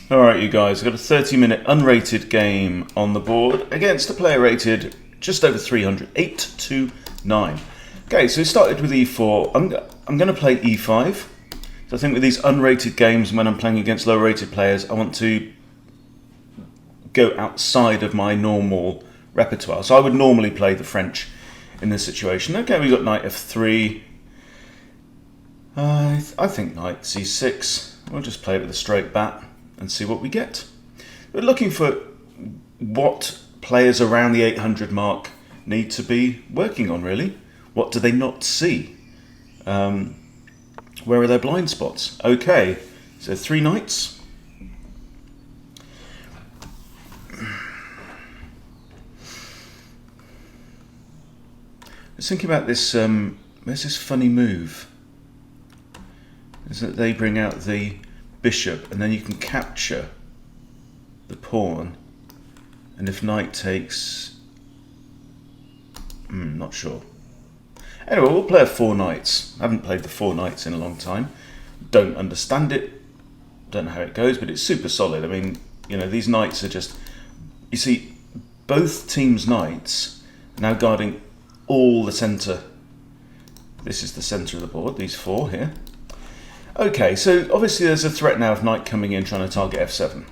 Alright you guys, I've got a 30-minute unrated game on the board against a player rated just over 300, 829. Okay, so we started with e4. I'm going to play e5. So I think with these unrated games, when I'm playing against low rated players, I want to go outside of my normal repertoire. So I would normally play the French in this situation. Okay, we got knight f3. I think knight c6. We'll just play it with a straight bat and see what we get. We're looking for what players around the 800 mark need to be working on, really. What do they not see? Where are their blind spots? Okay, so 3 knights. Let's think about this. There's this funny move. Is that they bring out the bishop and then you can capture the pawn, and if knight takes, not sure. Anyway, we'll play 4 knights. I haven't played the 4 knights in a long time. Don't understand it. Don't know how it goes, but it's super solid. I mean, you know, these knights are just, you see, both teams' knights are now guarding all the centre. This is the centre of the board, these 4 here. Okay, so obviously there's a threat now of knight coming in trying to target f7.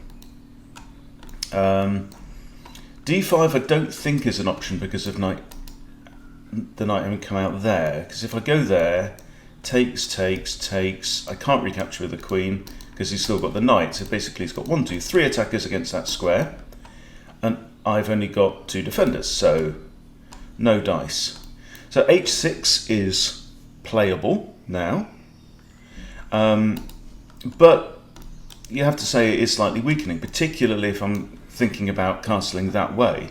d5 I don't think is an option because of the knight having come out there. Because if I go there, takes, I can't recapture with the queen because he's still got the knight. So basically he's got 1, 2, 3 attackers against that square, and I've only got 2 defenders, so no dice. So h6 is playable now. But you have to say it is slightly weakening, particularly if I'm thinking about castling that way.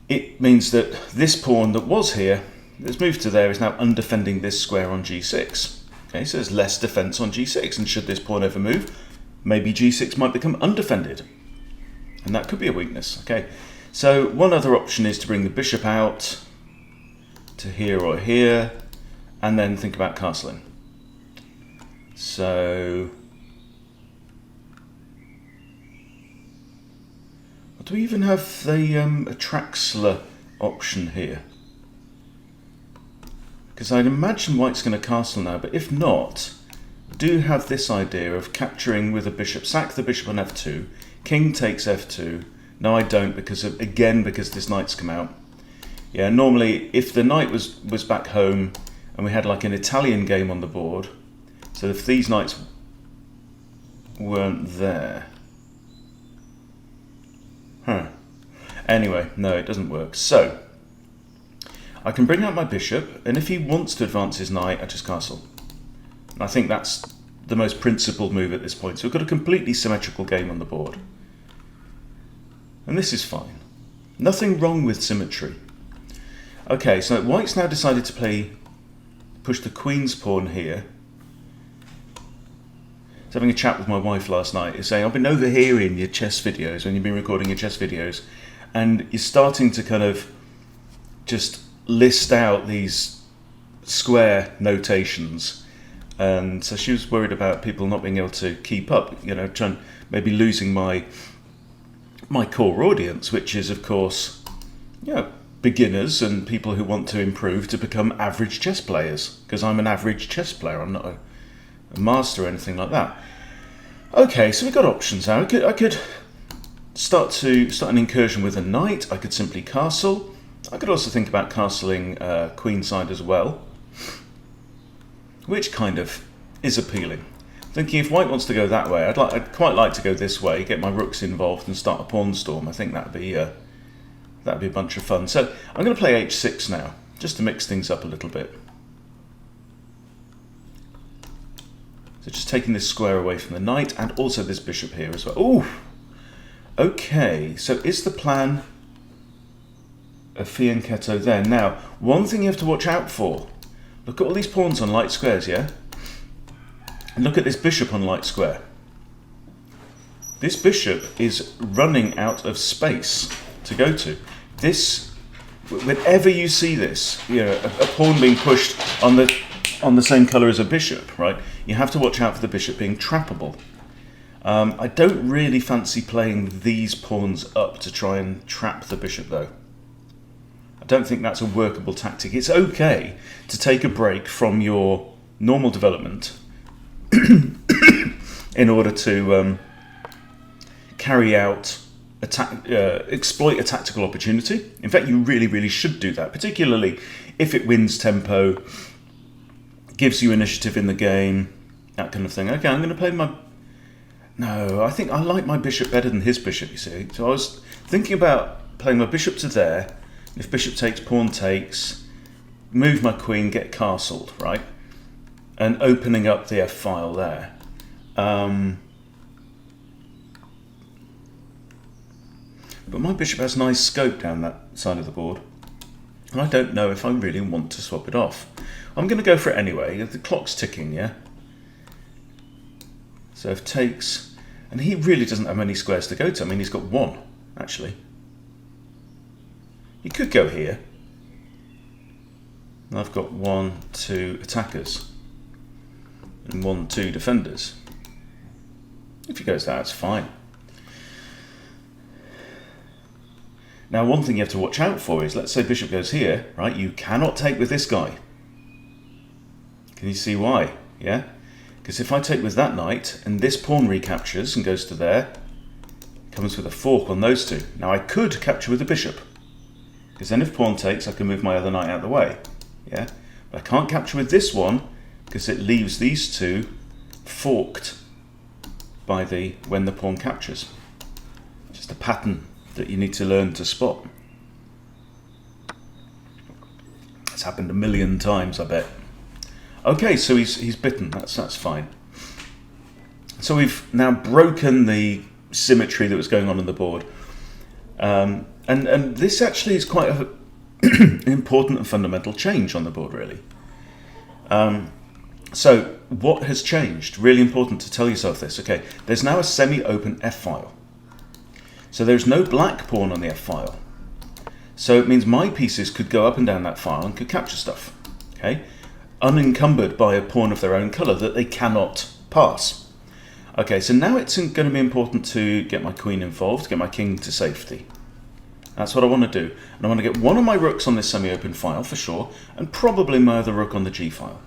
It means that this pawn that was here, that's moved to there, is now undefending this square on g6. Okay, so there's less defense on g6, and should this pawn ever move, maybe g6 might become undefended. And that could be a weakness. Okay, so one other option is to bring the bishop out to here or here, and then think about castling. So, do we even have the a Traxler option here? Because I'd imagine white's going to castle now, but if not, do have this idea of capturing with a bishop, sack the bishop on f2, king takes f2. No, I don't, because this knight's come out. Yeah, normally if the knight was back home and we had like an Italian game on the board, so if these knights weren't there. Anyway, no, it doesn't work. So, I can bring out my bishop, and if he wants to advance his knight, I just castle. And I think that's the most principled move at this point. So we've got a completely symmetrical game on the board. And this is fine. Nothing wrong with symmetry. Okay, so white's now decided to push the queen's pawn here. I was having a chat with my wife last night. He's saying, I've been overhearing your chess videos when you've been recording your chess videos, and you're starting to kind of just list out these square notations. And so she was worried about people not being able to keep up, you know, maybe losing my core audience, which is, of course, you know, beginners and people who want to improve to become average chess players, because I'm an average chess player. I'm not a master or anything like that. Okay, so we've got options now. I could start an incursion with a knight. I could simply castle. I could also think about castling queenside as well, which kind of is appealing. Thinking if white wants to go that way, I'd quite like to go this way, get my rooks involved and start a pawn storm. I think that'd be a bunch of fun. So I'm going to play h6 now, just to mix things up a little bit. So just taking this square away from the knight, and also this bishop here as well. Ooh! Okay, so is the plan a fianchetto there? Now, one thing you have to watch out for. Look at all these pawns on light squares, yeah? And look at this bishop on light square. This bishop is running out of space to go to. This, whenever you see this, you know, a pawn being pushed on the same colour as a bishop, right? You have to watch out for the bishop being trappable. I don't really fancy playing these pawns up to try and trap the bishop, though. I don't think that's a workable tactic. It's okay to take a break from your normal development in order to carry out exploit a tactical opportunity. In fact, you really should do that, particularly if it wins tempo, gives you initiative in the game, that kind of thing. Okay, I'm going to play my... No, I think I like my bishop better than his bishop, you see. So I was thinking about playing my bishop to there. If bishop takes, pawn takes, move my queen, get castled, right? And opening up the f-file there. But my bishop has nice scope down that side of the board. And I don't know if I really want to swap it off. I'm going to go for it anyway. The clock's ticking, yeah? So if takes... And he really doesn't have many squares to go to. I mean, he's got one, actually. He could go here. And I've got 1, 2 attackers. And 1, 2 defenders. If he goes there, that's fine. Now, one thing you have to watch out for is, let's say bishop goes here, right? You cannot take with this guy. Can you see why? Yeah? Because if I take with that knight, and this pawn recaptures and goes to there, comes with a fork on those two. Now, I could capture with the bishop. Because then if pawn takes, I can move my other knight out of the way. Yeah? But I can't capture with this one, because it leaves these two forked by when the pawn captures. Just a pattern that you need to learn to spot. It's happened a million times, I bet. Okay, so he's bitten. That's fine. So we've now broken the symmetry that was going on the board, and this actually is quite an important and fundamental change on the board, really. So what has changed? Really important to tell yourself this. Okay, there's now a semi-open f-file. So there's no black pawn on the f-file. So it means my pieces could go up and down that file and could capture stuff, okay? Unencumbered by a pawn of their own colour that they cannot pass. Okay, so now it's going to be important to get my queen involved, get my king to safety. That's what I want to do. And I want to get one of my rooks on this semi-open file for sure, and probably my other rook on the g file,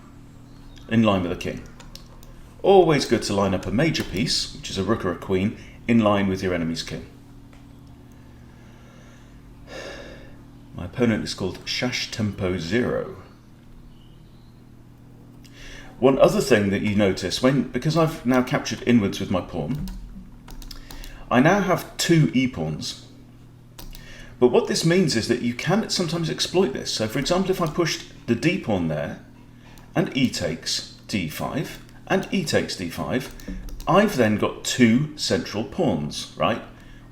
in line with the king. Always good to line up a major piece, which is a rook or a queen, in line with your enemy's king. My opponent is called Shash Tempo 0. One other thing that you notice, because I've now captured inwards with my pawn, I now have 2 e-pawns. But what this means is that you can sometimes exploit this. So for example, if I pushed the d-pawn there, and e takes d5, and e takes d5, I've then got 2 central pawns, right?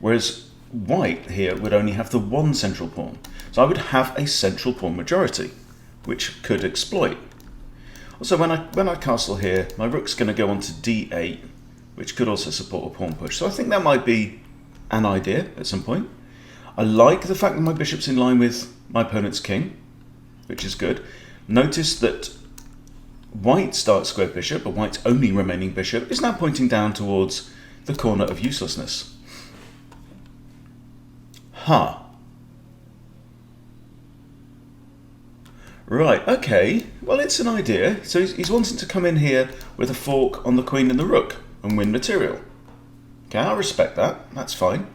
Whereas white here would only have the 1 central pawn. So I would have a central pawn majority, which could exploit. Also, when I castle here, my rook's going to go on to d8, which could also support a pawn push. So I think that might be an idea at some point. I like the fact that my bishop's in line with my opponent's king, which is good. Notice that white's dark square bishop, or white's only remaining bishop, is now pointing down towards the corner of uselessness. Huh. Right, okay. Well, it's an idea. So he's wanting to come in here with a fork on the queen and the rook and win material. Okay, I'll respect that. That's fine.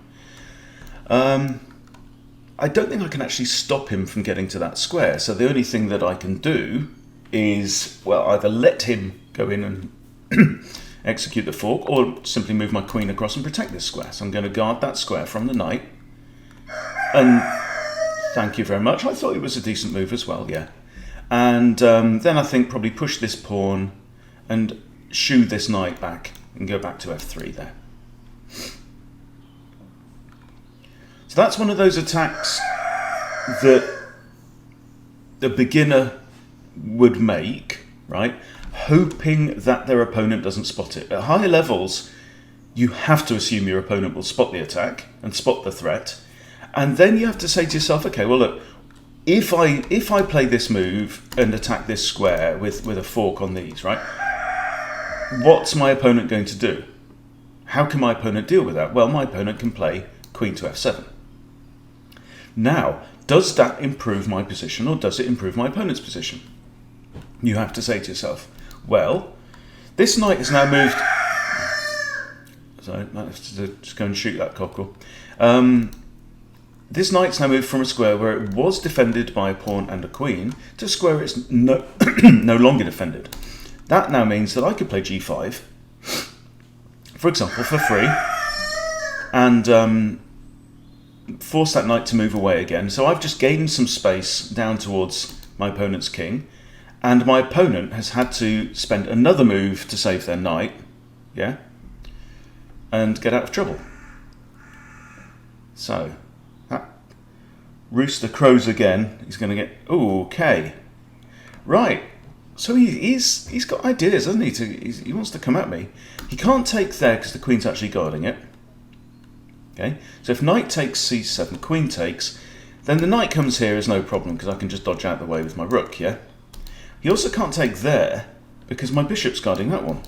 I don't think I can actually stop him from getting to that square. So the only thing that I can do is, well, either let him go in and execute the fork, or simply move my queen across and protect this square. So I'm going to guard that square from the knight. And thank you very much. I thought it was a decent move as well, yeah. And then I think probably push this pawn and shoo this knight back and go back to f3 there. So that's one of those attacks that the beginner would make, right? Hoping that their opponent doesn't spot it. At higher levels, you have to assume your opponent will spot the attack and spot the threat. And then you have to say to yourself, okay, well, look, if I play this move and attack this square with a fork on these, right? What's my opponent going to do? how can my opponent deal with that? Well, my opponent can play queen to f7. Now, does that improve my position or does it improve my opponent's position? You have to say to yourself, well, this knight has now moved... Sorry, I have to just go and shoot that cockerel. This knight's now moved from a square where it was defended by a pawn and a queen to a square where it's no longer defended. That now means that I could play g5, for example, for free, and force that knight to move away again. So I've just gained some space down towards my opponent's king, and my opponent has had to spend another move to save their knight, yeah, and get out of trouble. So that rooster crows again. He's going to get... Ooh, okay. Right. So he's got ideas, hasn't he? He wants to come at me. He can't take there because the queen's actually guarding it. Okay. So if knight takes c7, queen takes, then the knight comes here is no problem because I can just dodge out the way with my rook, yeah? He also can't take there because my bishop's guarding that one.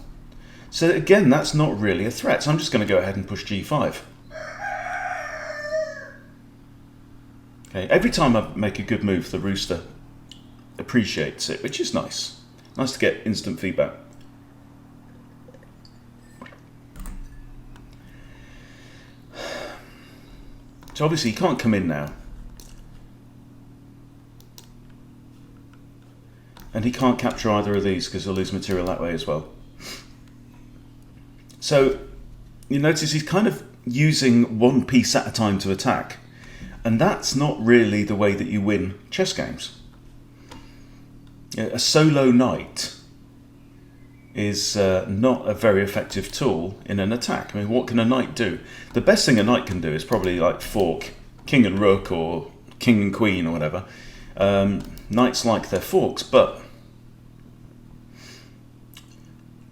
So again, that's not really a threat. So I'm just going to go ahead and push g5. Okay, every time I make a good move, the rooster appreciates it, which is nice. Nice to get instant feedback. So obviously he can't come in now. And he can't capture either of these because he'll lose material that way as well. So you notice he's kind of using one piece at a time to attack. And that's not really the way that you win chess games. A solo knight is not a very effective tool in an attack. I mean, what can a knight do? The best thing a knight can do is probably like fork king and rook or king and queen or whatever. Knights like their forks, but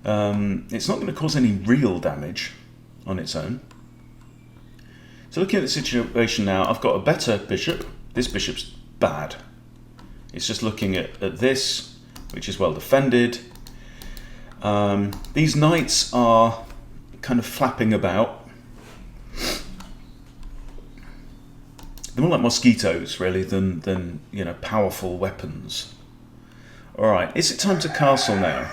it's not going to cause any real damage on its own. So looking at the situation now, I've got a better bishop. This bishop's bad. It's just looking at this, which is well defended. These knights are kind of flapping about. They're more like mosquitoes, really, than you know, powerful weapons. All right, is it time to castle now?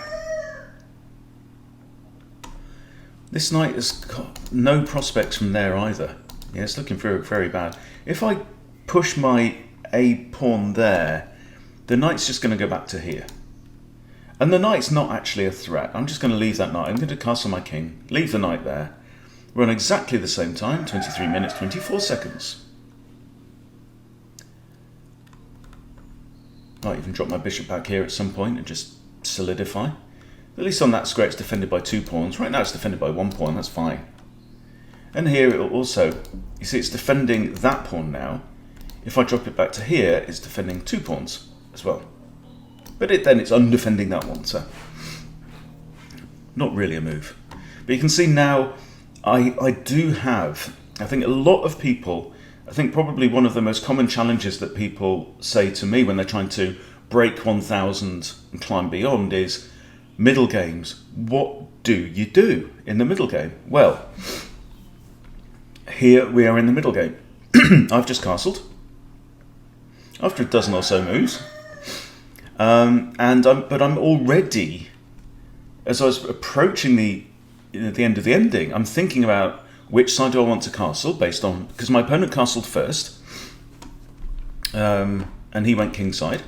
This knight has got no prospects from there either. Yeah, it's looking very, very bad. If I push my A pawn there, the knight's just going to go back to here. And the knight's not actually a threat. I'm just going to leave that knight. I'm going to castle my king, leave the knight there. We're on exactly the same time, 23 minutes, 24 seconds. Might even drop my bishop back here at some point and just solidify. At least on that square it's defended by 2 pawns. Right now it's defended by 1 pawn, that's fine. And here it will also, you see it's defending that pawn now. If I drop it back to here, it's defending 2 pawns as well. But then it's undefending that one, so not really a move. But you can see now I do have, I think a lot of people, I think probably one of the most common challenges that people say to me when they're trying to break 1000 and climb beyond is middle games. What do you do in the middle game? Well, here we are in the middle game. I've just castled after a dozen or so moves, but I'm already, as I was approaching the end of the ending, I'm thinking about which side do I want to castle based on, because my opponent castled first, and he went king side.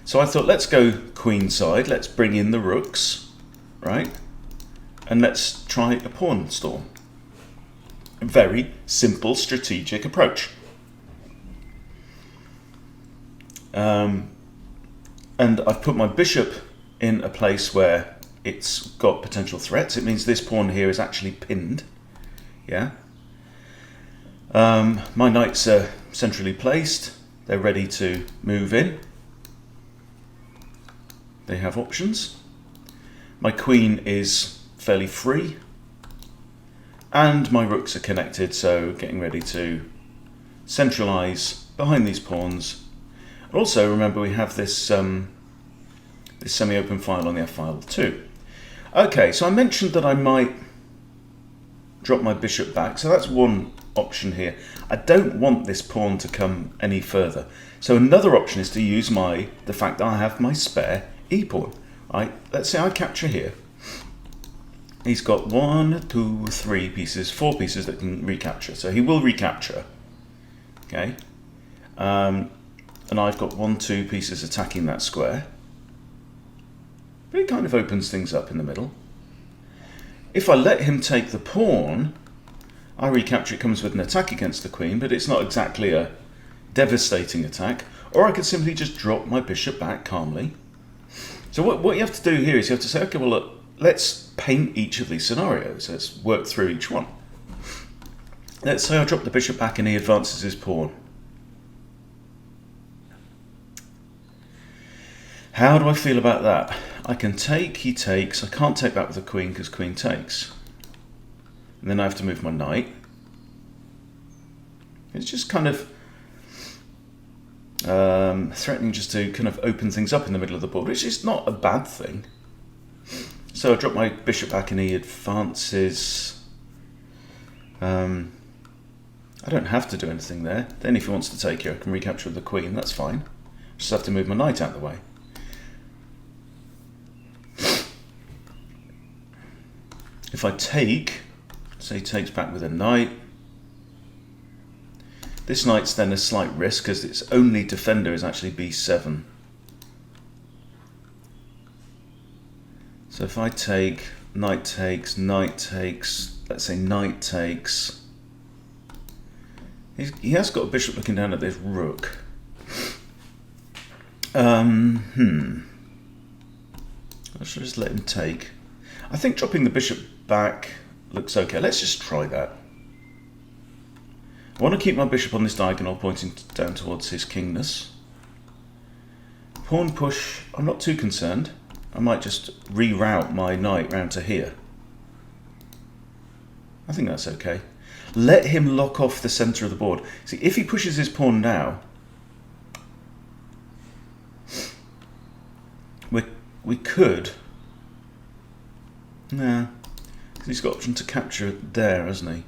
So I thought, let's go queen side, let's bring in the rooks, right? And let's try a pawn storm. A very simple strategic approach. And I've put my bishop in a place where it's got potential threats. It means this pawn here is actually pinned. Yeah. My knights are centrally placed. They're ready to move in. They have options. My queen is fairly free. And my rooks are connected, so getting ready to centralize behind these pawns. Also, remember we have this, this semi-open file on the F file too. Okay, so I mentioned that I might drop my bishop back. So that's one option here. I don't want this pawn to come any further. So another option is to use the fact that I have my spare e-pawn. Let's say I capture here. He's got 1, 2, 3 pieces, 4 pieces that can recapture. So he will recapture. Okay. And I've got 1, 2 pieces attacking that square. But it kind of opens things up in the middle. If I let him take the pawn, I recapture. It comes with an attack against the queen, but it's not exactly a devastating attack. Or I could simply just drop my bishop back calmly. So what you have to do here is you have to say, okay, well, look, let's paint each of these scenarios. Let's work through each one. Let's say I drop the bishop back and he advances his pawn. How do I feel about that? I can take, he takes. I can't take that with the queen because queen takes. And then I have to move my knight. It's just kind of threatening just to kind of open things up in the middle of the board, which is not a bad thing. So I drop my bishop back and he advances. I don't have to do anything there. Then if he wants to take here, I can recapture with the queen. That's fine. Just have to move my knight out of the way. If I take, say he takes back with a knight, this knight's then a slight risk because its only defender is actually b7. So if I take, knight takes, let's say knight takes, he has got a bishop looking down at this rook. I should just let him take. I think dropping the bishop back looks okay. Let's just try that. I want to keep my bishop on this diagonal pointing down towards his kingness. Pawn push, I'm not too concerned. I might just reroute my knight round to here. I think that's okay. Let him lock off the centre of the board. See, if he pushes his pawn now, we could... Nah, because he's got option to capture it there, hasn't he?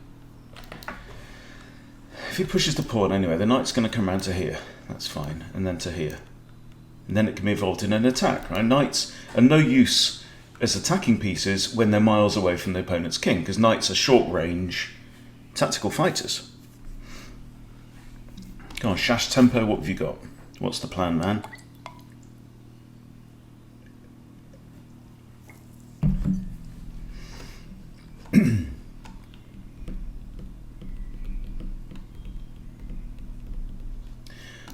If he pushes the pawn anyway, the knight's going to come round to here. That's fine. And then to here. And then it can be evolved in an attack, right? Knights are no use as attacking pieces when they're miles away from the opponent's king, because knights are short-range tactical fighters. Come on, Shash Tempo, what have you got? What's the plan, man?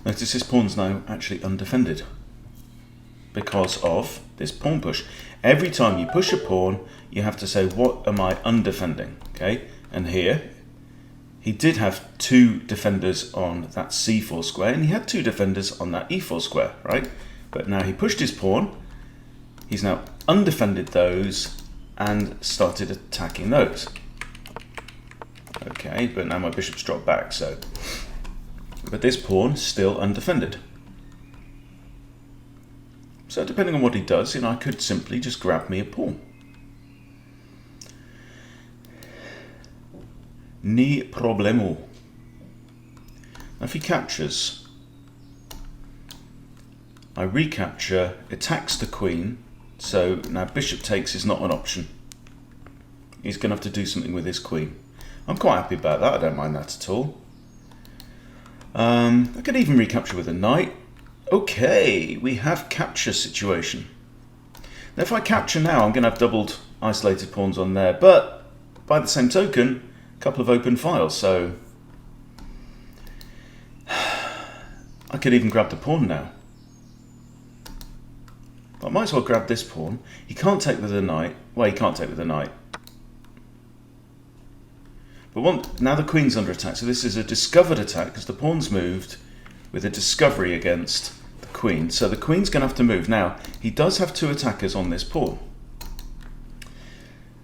Notice this pawn's now actually undefended because of this pawn push. Every time you push a pawn, you have to say, what am I undefending? Okay, and here, he did have 2 defenders on that c4 square, and he had 2 defenders on that e4 square, right? But now he pushed his pawn, he's now undefended those, and started attacking those. Okay, but now my bishop's dropped back, so... But this pawn still undefended. So depending on what he does, I could simply just grab me a pawn. Ni problemo. Now if he captures, I recapture, attacks the queen, so now bishop takes is not an option. He's going to have to do something with his queen. I'm quite happy about that, I don't mind that at all. I could even recapture with a knight. Okay, we have capture situation. Now if I capture now, I'm going to have doubled isolated pawns on there, but by the same token, a couple of open files, so I could even grab the pawn now. I might as well grab this pawn. He can't take with a knight. Well, he can't take with a knight. But now the queen's under attack, so this is a discovered attack because the pawn's moved with a discovery against the queen. So the queen's going to have to move. Now, he does have 2 attackers on this pawn.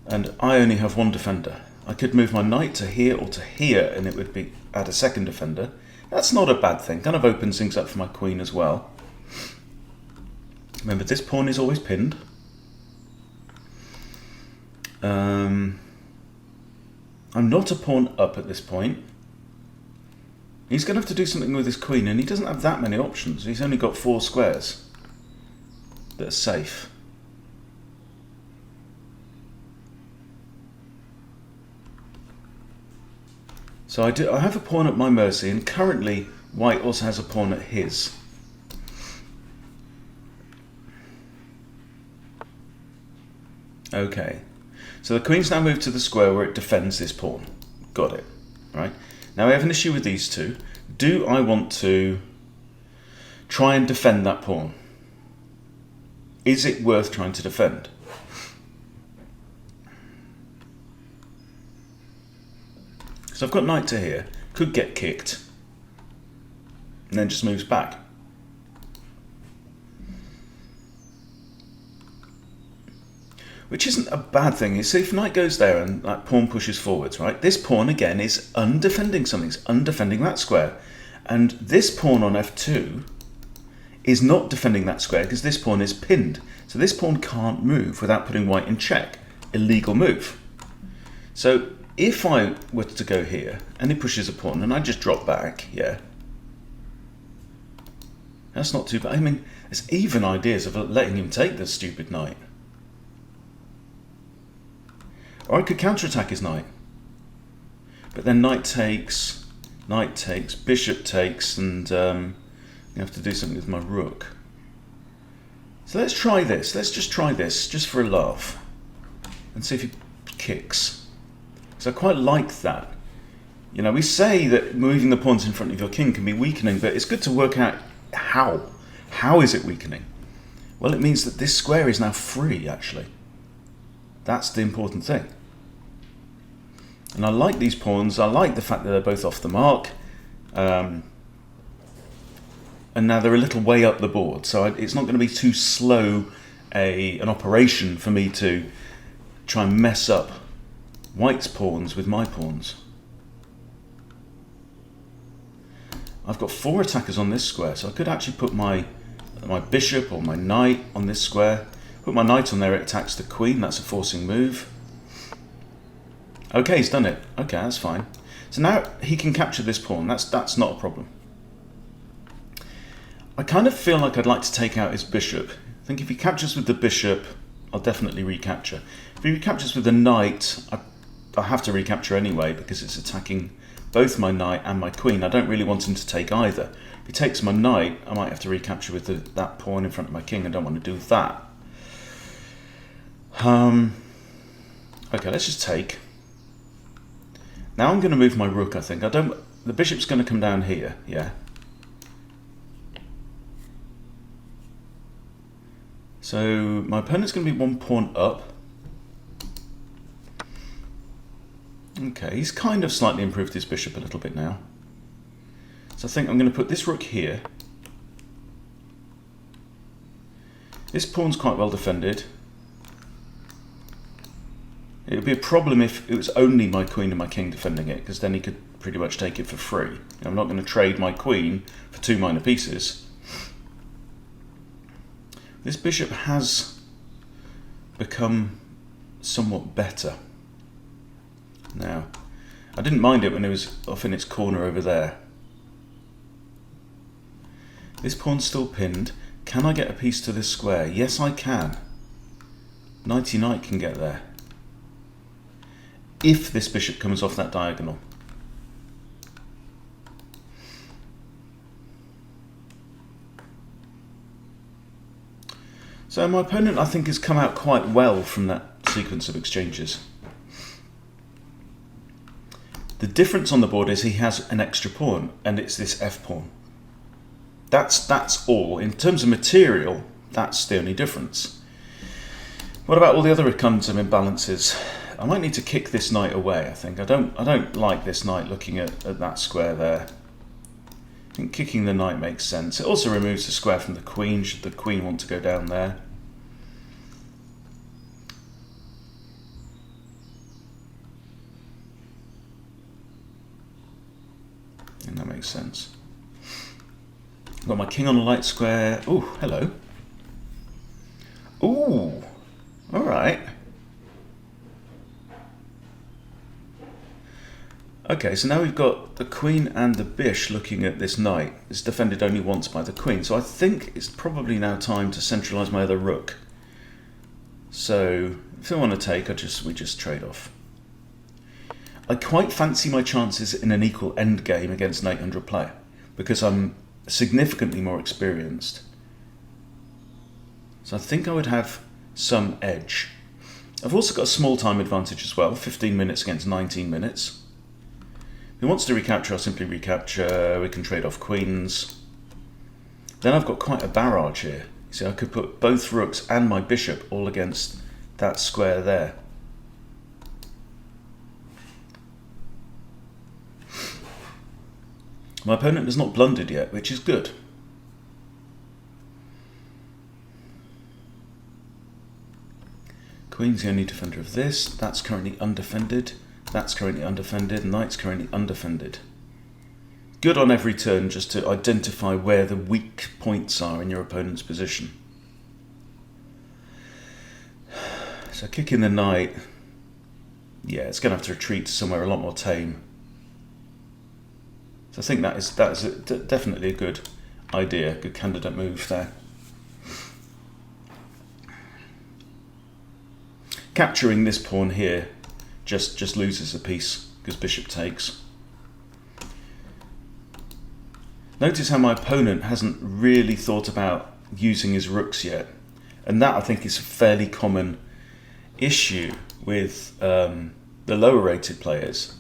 And I only have 1 defender. I could move my knight to here or to here and it would be add a second defender. That's not a bad thing. Kind of opens things up for my queen as well. Remember, this pawn is always pinned. I'm not a pawn up at this point. He's going to have to do something with his queen, and he doesn't have that many options. He's only got 4 squares that are safe. So I have a pawn at my mercy, and currently white also has a pawn at his. Okay, so the queen's now moved to the square where it defends this pawn. Got it, right? Now I have an issue with these two. Do I want to try and defend that pawn? Is it worth trying to defend? So I've got knight to here, could get kicked, and then just moves back. Which isn't a bad thing. You see, if knight goes there and that pawn pushes forwards, right? This pawn, again, is undefending something. It's undefending that square. And this pawn on f2 is not defending that square because this pawn is pinned. So this pawn can't move without putting white in check. Illegal move. So if I were to go here and he pushes a pawn and I just drop back, yeah, that's not too bad. I mean, there's even ideas of letting him take this stupid knight. Or I could counterattack his knight. But then knight takes, bishop takes, and you have to do something with my rook. So let's try this. Let's just try this, just for a laugh, and see if he kicks. Because I quite like that. You know, we say that moving the pawns in front of your king can be weakening, but it's good to work out how. How is it weakening? Well, it means that this square is now free, actually. That's the important thing. And I like these pawns. I like the fact that they're both off the mark. And now they're a little way up the board, so it's not going to be too slow an operation for me to try and mess up white's pawns with my pawns. I've got 4 attackers on this square, so I could actually put my bishop or my knight on this square. Put my knight on there, it attacks the queen. That's a forcing move. Okay, he's done it. Okay, that's fine. So now he can capture this pawn. That's not a problem. I kind of feel like I'd like to take out his bishop. I think if he captures with the bishop, I'll definitely recapture. If he recaptures with the knight, I have to recapture anyway because it's attacking both my knight and my queen. I don't really want him to take either. If he takes my knight, I might have to recapture with that pawn in front of my king. I don't want to do that. Okay, let's just take. Now I'm going to move my rook, I think. The bishop's going to come down here, yeah. So my opponent's going to be 1 pawn up. Okay, he's kind of slightly improved his bishop a little bit now. So I think I'm going to put this rook here. This pawn's quite well defended. It would be a problem if it was only my queen and my king defending it, because then he could pretty much take it for free. I'm not going to trade my queen for 2 minor pieces. This bishop has become somewhat better. Now, I didn't mind it when it was off in its corner over there. This pawn's still pinned. Can I get a piece to this square? Yes, I can. Knighty knight can get there. If this bishop comes off that diagonal. So my opponent, I think, has come out quite well from that sequence of exchanges. The difference on the board is he has an extra pawn, and it's this f pawn. That's all. In terms of material, that's the only difference. What about all the other kinds of imbalances? I might need to kick this knight away, I think. I don't like this knight looking at that square there. I think kicking the knight makes sense. It also removes the square from the queen, should the queen want to go down there. And that makes sense. Got my king on a light square. Ooh, hello. Ooh, all right. Okay, so now we've got the queen and the bish looking at this knight. It's defended only once by the queen, so I think it's probably now time to centralise my other rook. So if I want to take, we just trade off. I quite fancy my chances in an equal endgame against an 800 player because I'm significantly more experienced. So I think I would have some edge. I've also got a small time advantage as well, 15 minutes against 19 minutes. If he wants to recapture, I'll simply recapture. We can trade off queens. Then I've got quite a barrage here. You see, I could put both rooks and my bishop all against that square there. My opponent has not blundered yet, which is good. Queen's the only defender of this. That's currently undefended. That's currently undefended. Knight's currently undefended. Good on every turn just to identify where the weak points are in your opponent's position. So kicking the knight, yeah, it's going to have to retreat to somewhere a lot more tame. So I think that is definitely a good idea, good candidate move there. Capturing this pawn here just loses a piece because bishop takes. Notice how my opponent hasn't really thought about using his rooks yet, and that I think is a fairly common issue with the lower rated players,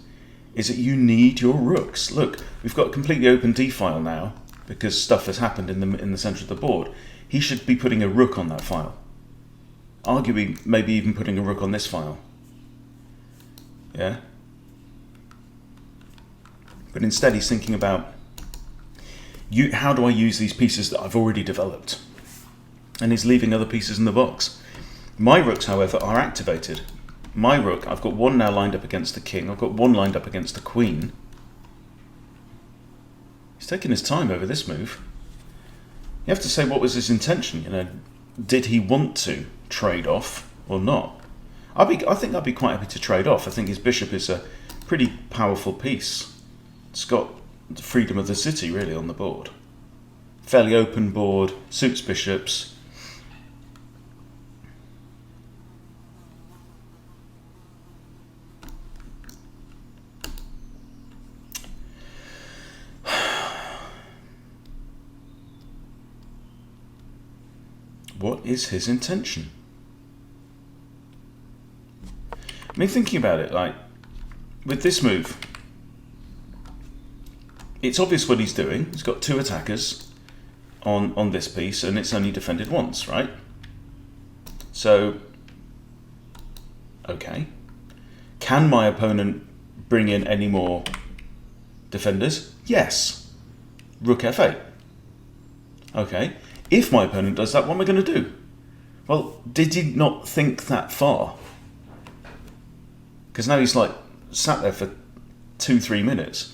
is that you need your rooks. Look, we've got a completely open d-file now because stuff has happened in the center of the board. He should be putting a rook on that file. Arguably, maybe even putting a rook on this file. Yeah? But instead he's thinking about, how do I use these pieces that I've already developed? And he's leaving other pieces in the box. My rooks, however, are activated. My rook, I've got one now lined up against the king. I've got one lined up against the queen. He's taking his time over this move. You have to say, what was his intention? You know, did he want to trade off or not? I think I'd be quite happy to trade off. I think his bishop is a pretty powerful piece. It's got the freedom of the city really on the board. Fairly open board, suits bishops. What is his intention? I mean, thinking about it, like, with this move, it's obvious what he's doing. He's got two attackers on this piece, and it's only defended once, right? So, okay. Can my opponent bring in any more defenders? Yes. Rook f8. Okay. If my opponent does that, what am I going to do? Well, did he not think that far? Because now he's like sat there for 2-3 minutes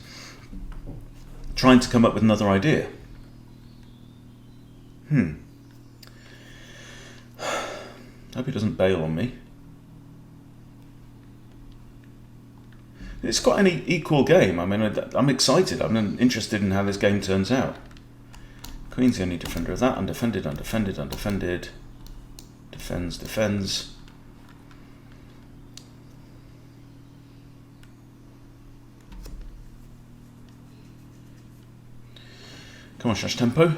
trying to come up with another idea. Hope he doesn't bail on me. It's quite an equal game. I mean, I'm excited. I'm interested in how this game turns out. Queen's the only defender of that. Undefended, undefended, undefended. Defends, defends. Come on, Shash Tempo.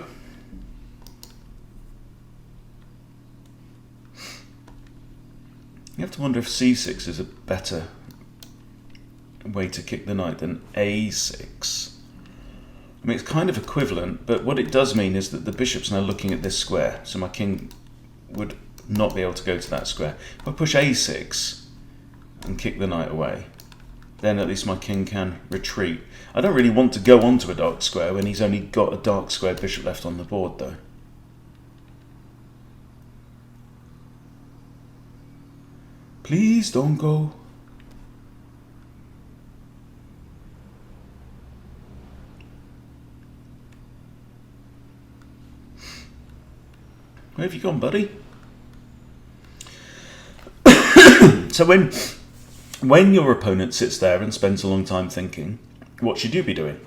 You have to wonder if c6 is a better way to kick the knight than a6. I mean, it's kind of equivalent, but what it does mean is that the bishop's now looking at this square, so my king would not be able to go to that square. If I push a6 and kick the knight away, then at least my king can retreat. I don't really want to go onto a dark square when he's only got a dark square bishop left on the board, though. Please don't go. Where have you gone, buddy? So when when your opponent sits there and spends a long time thinking, what should you be doing?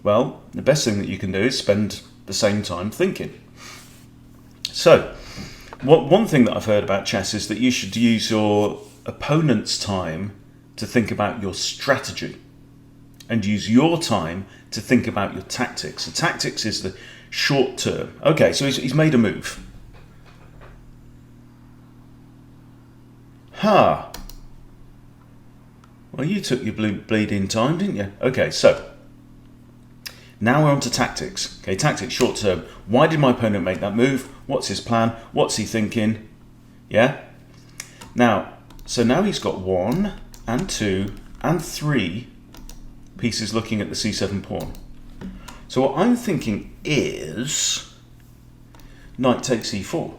Well, the best thing that you can do is spend the same time thinking. So, one thing that I've heard about chess is that you should use your opponent's time to think about your strategy and use your time to think about your tactics. So tactics is the short term. Okay, so he's made a move. Ha! Well, you took your bleeding time, didn't you? Okay, so now we're on to tactics. Okay, tactics, short term. Why did my opponent make that move? What's his plan? What's he thinking? Yeah? Now, so now he's got 1 and 2 and 3 pieces looking at the c7 pawn. So what I'm thinking is knight takes e4.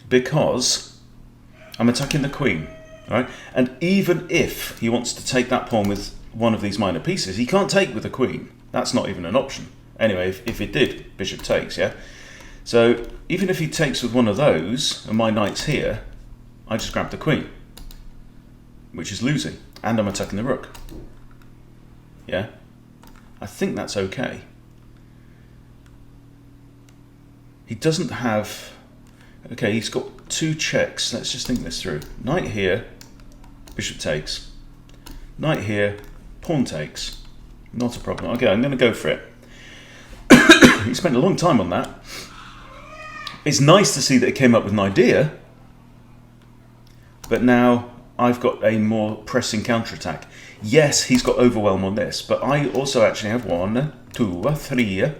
Because I'm attacking the queen, right? And even if he wants to take that pawn with one of these minor pieces, he can't take with the queen. That's not even an option. Anyway, if it did, bishop takes, yeah? So even if he takes with one of those, and my knight's here, I just grab the queen, which is losing, and I'm attacking the rook. Yeah? I think that's okay. He doesn't have... Okay, he's got 2 checks. Let's just think this through. Knight here, bishop takes. Knight here, pawn takes. Not a problem. Okay, I'm going to go for it. He spent a long time on that. It's nice to see that he came up with an idea, but now I've got a more pressing counterattack. Yes, he's got overwhelm on this, but I also actually have 1, 2, 3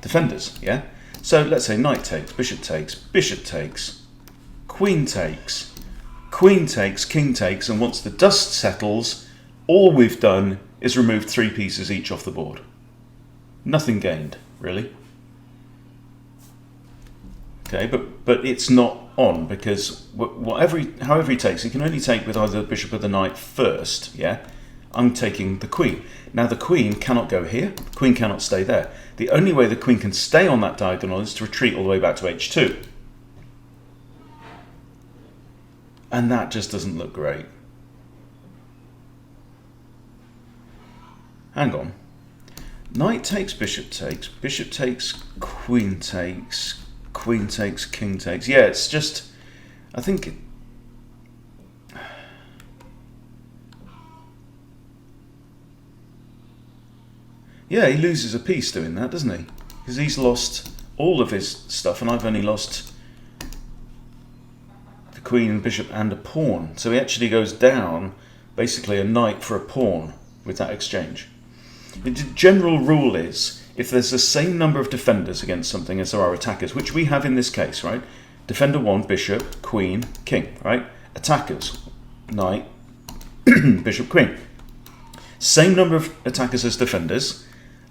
defenders, yeah? So let's say knight takes, bishop takes, queen takes, king takes, and once the dust settles, all we've done is removed 3 pieces each off the board. Nothing gained, really. Okay, but it's not on, because however he takes, he can only take with either the bishop or the knight first, yeah? I'm taking the queen. Now the queen cannot go here, the queen cannot stay there. The only way the queen can stay on that diagonal is to retreat all the way back to h2. And that just doesn't look great. Hang on. Knight takes, bishop takes, queen takes, king takes. Yeah, it's just, I think... Yeah, he loses a piece doing that, doesn't he? Because he's lost all of his stuff, and I've only lost the queen and bishop and a pawn. So he actually goes down, basically a knight for a pawn with that exchange. The general rule is, if there's the same number of defenders against something as there are attackers, which we have in this case, right? Defender 1, bishop, queen, king, right? Attackers, knight, bishop, queen. Same number of attackers as defenders,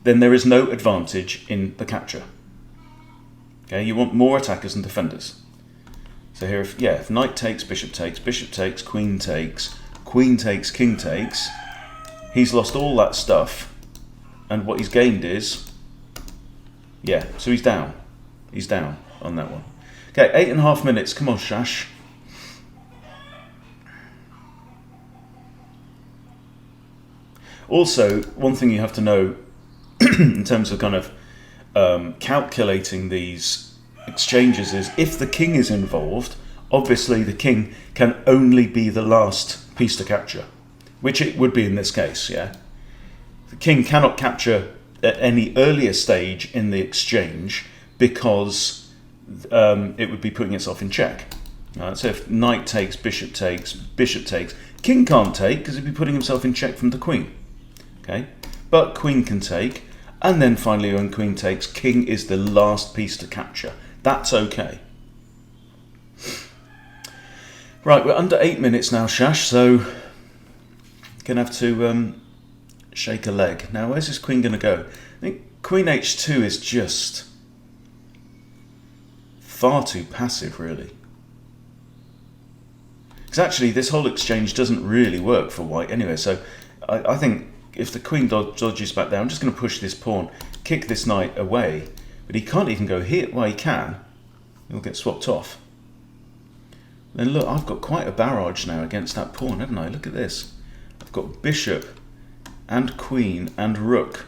then there is no advantage in the capture. Okay, you want more attackers than defenders. So here, if knight takes, bishop takes, queen takes, king takes, he's lost all that stuff, and what he's gained is, yeah, so he's down. He's down on that one. Okay, 8.5 minutes. Come on, Shash. Also, one thing you have to know in terms of kind of calculating these exchanges is if the king is involved, obviously the king can only be the last piece to capture, which it would be in this case, yeah? The king cannot capture at any earlier stage in the exchange because it would be putting itself in check. So if knight takes, bishop takes, king can't take because he'd be putting himself in check from the queen. Okay, but queen can take, and then finally when queen takes, king is the last piece to capture. That's okay. Right, we're under 8 minutes now, Shash, so gonna have to shake a leg. Now, where's this queen gonna go? I think queen h2 is just far too passive, really. Because actually, this whole exchange doesn't really work for white anyway, so I think if the queen dodges back there, I'm just going to push this pawn, kick this knight away. But he can't even go here. Well, he can. He'll get swapped off. Then look, I've got quite a barrage now against that pawn, haven't I? Look at this. I've got bishop and queen and rook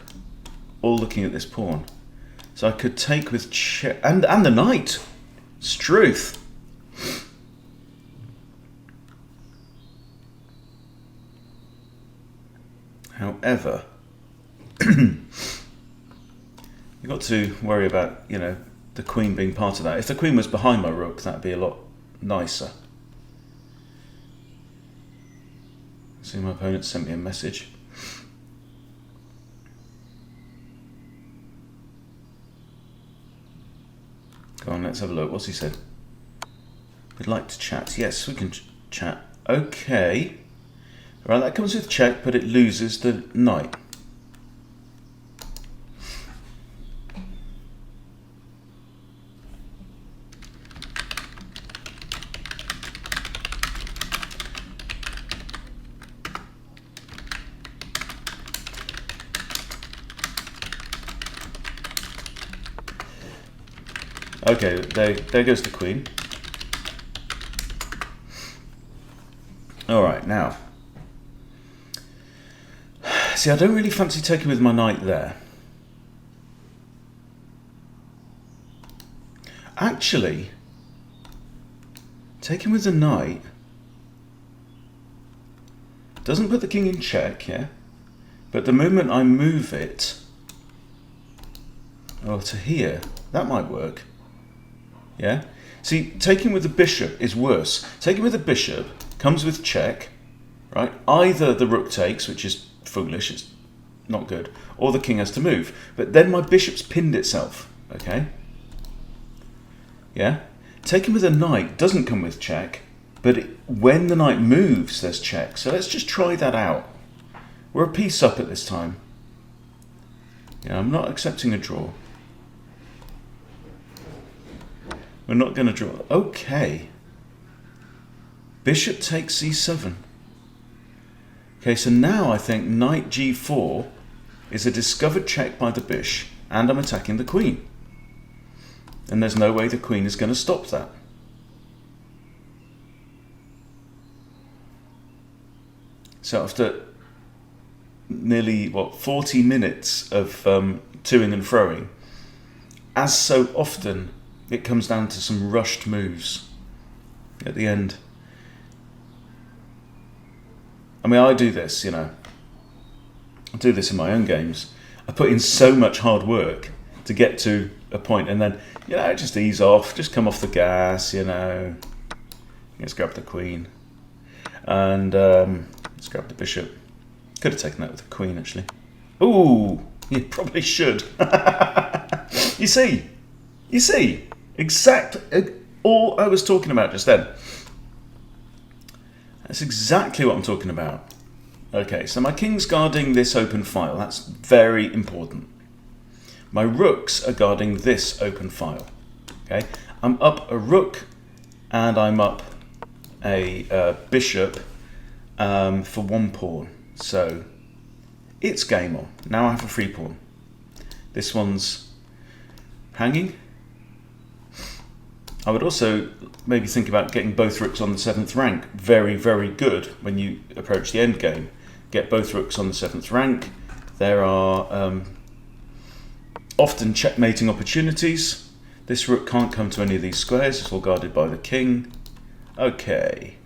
all looking at this pawn. So I could take with check, and the knight. Struth. However, you've got to worry about, you know, the queen being part of that. If the queen was behind my rook, that'd be a lot nicer. See, my opponent sent me a message. Go on, let's have a look. What's he said? We'd like to chat. Yes, we can chat. Okay. Right, that comes with check, but it loses the knight. Okay, there goes the queen. All right, now. See, I don't really fancy taking with my knight there. Actually, taking with the knight doesn't put the king in check, yeah? But the moment I move it, oh, to here, that might work. Yeah? See, taking with the bishop is worse. Taking with the bishop comes with check, right? Either the rook takes, which is foolish, it's not good, or the king has to move. But then my bishop's pinned itself, okay? Yeah? Taking with a knight doesn't come with check, but when the knight moves, there's check. So let's just try that out. We're a piece up at this time. Yeah, I'm not accepting a draw. We're not going to draw. Okay. Bishop takes c7. Okay, so now I think knight g4 is a discovered check by the bish, and I'm attacking the queen. And there's no way the queen is going to stop that. So after nearly, 40 minutes of toing and froing, as so often, it comes down to some rushed moves at the end. I mean, I do this, you know. I do this in my own games. I put in so much hard work to get to a point, and then, you know, just ease off, just come off the gas, you know. Let's grab the queen. And let's grab the bishop. Could have taken that with the queen, actually. Ooh, you probably should. You see, all I was talking about just then. That's exactly what I'm talking about. Okay, so my king's guarding this open file. That's very important. My rooks are guarding this open file. Okay, I'm up a rook and I'm up a bishop for one pawn. So it's game on. Now I have a free pawn. This one's hanging. I would also maybe think about getting both rooks on the 7th rank. Very, very good when you approach the end game. Get both rooks on the 7th rank. There are often checkmating opportunities. This rook can't come to any of these squares. It's all guarded by the king. Okay.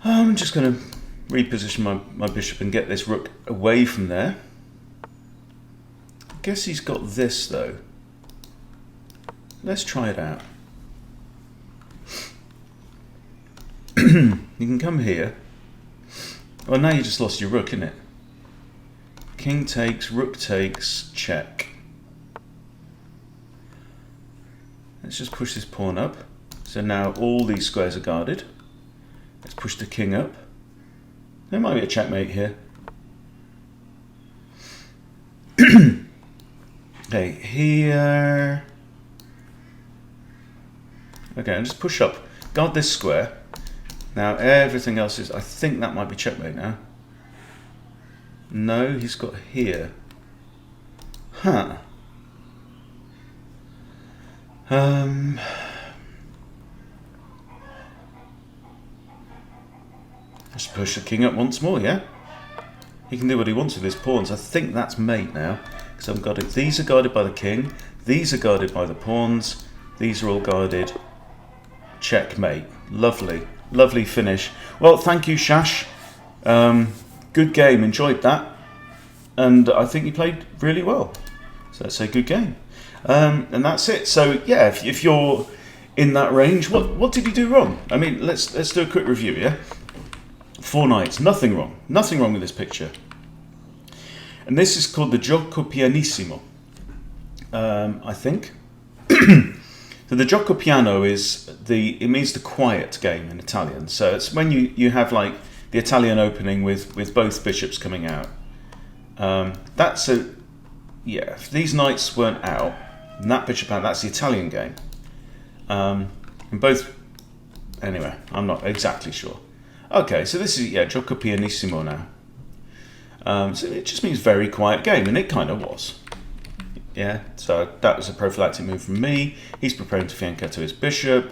I'm just going to reposition my bishop and get this rook away from there. I guess he's got this though. Let's try it out. You can come here. Well, now you just lost your rook, innit? King takes, rook takes, check. Let's just push this pawn up. So now all these squares are guarded. Let's push the king up. There might be a checkmate here. Okay, here. Okay, and just push up. Guard this square. Now everything else is, I think that might be checkmate now. No, he's got here. Huh. Just push the king up once more, yeah? He can do what he wants with his pawns. I think that's mate now, because I've got it. These are guarded by the king. These are guarded by the pawns. These are all guarded. Checkmate. Lovely. Lovely finish. Well, thank you, Shash. Good game. Enjoyed that. And I think you played really well. So let's say good game. And that's it. So, yeah, if you're in that range, what did you do wrong? I mean, let's do a quick review, yeah? 4 knights. Nothing wrong. Nothing wrong with this picture. And this is called the gioco pianissimo, I think. So the gioco piano it means the quiet game in Italian. So it's when you have like the Italian opening with both bishops coming out. If these knights weren't out, and that bishop out, that's the Italian game. And both, anyway, I'm not exactly sure. Okay, so this is, gioco pianissimo now. So it just means very quiet game, and it kind of was. Yeah, so that was a prophylactic move from me. He's preparing to fianchetto his bishop,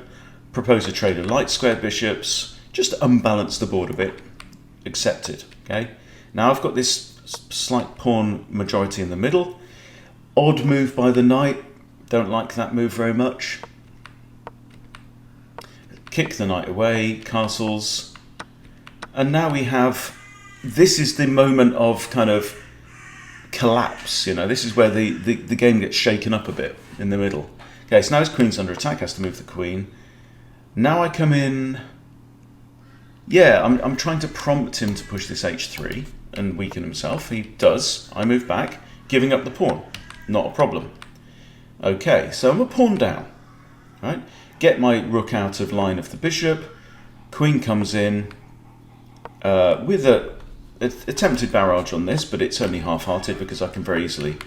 propose a trade of light square bishops, just to unbalance the board a bit. Accepted, okay? Now I've got this slight pawn majority in the middle. Odd move by the knight. Don't like that move very much. Kick the knight away, castles. And now we have, this is the moment of kind of collapse, this is where the game gets shaken up a bit in the middle. Okay, so now his queen's under attack, has to move the queen. Now I come in, I'm trying to prompt him to push this h3 and weaken himself. He does. I move back, giving up the pawn. Not a problem. Okay, so I'm a pawn down, right? Get my rook out of line of the bishop. Queen comes in with a attempted barrage on this, but it's only half-hearted because I can very easily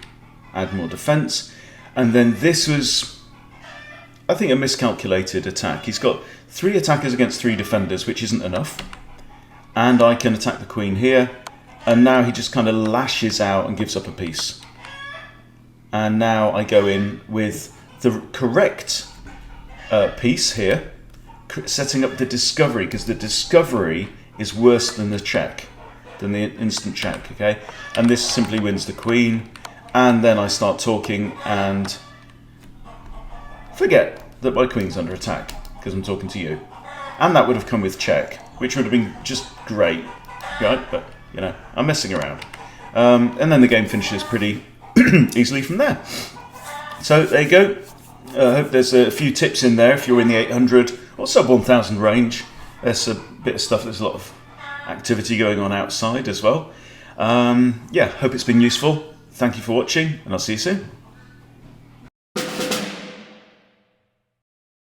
add more defense. And then this was, I think, a miscalculated attack. He's got 3 attackers against 3 defenders, which isn't enough. And I can attack the queen here. And now he just kind of lashes out and gives up a piece. And now I go in with the correct piece here, setting up the discovery, because the discovery is worse than the check, than the instant check, okay? And this simply wins the queen, and then I start talking and forget that my queen's under attack, because I'm talking to you. And that would have come with check, which would have been just great, right? But, I'm messing around. And then the game finishes pretty easily from there. So there you go. I hope there's a few tips in there if you're in the 800 or sub 1000 range. There's a bit of stuff, there's a lot of activity going on outside as well. Hope it's been useful. Thank you for watching, and I'll see you soon.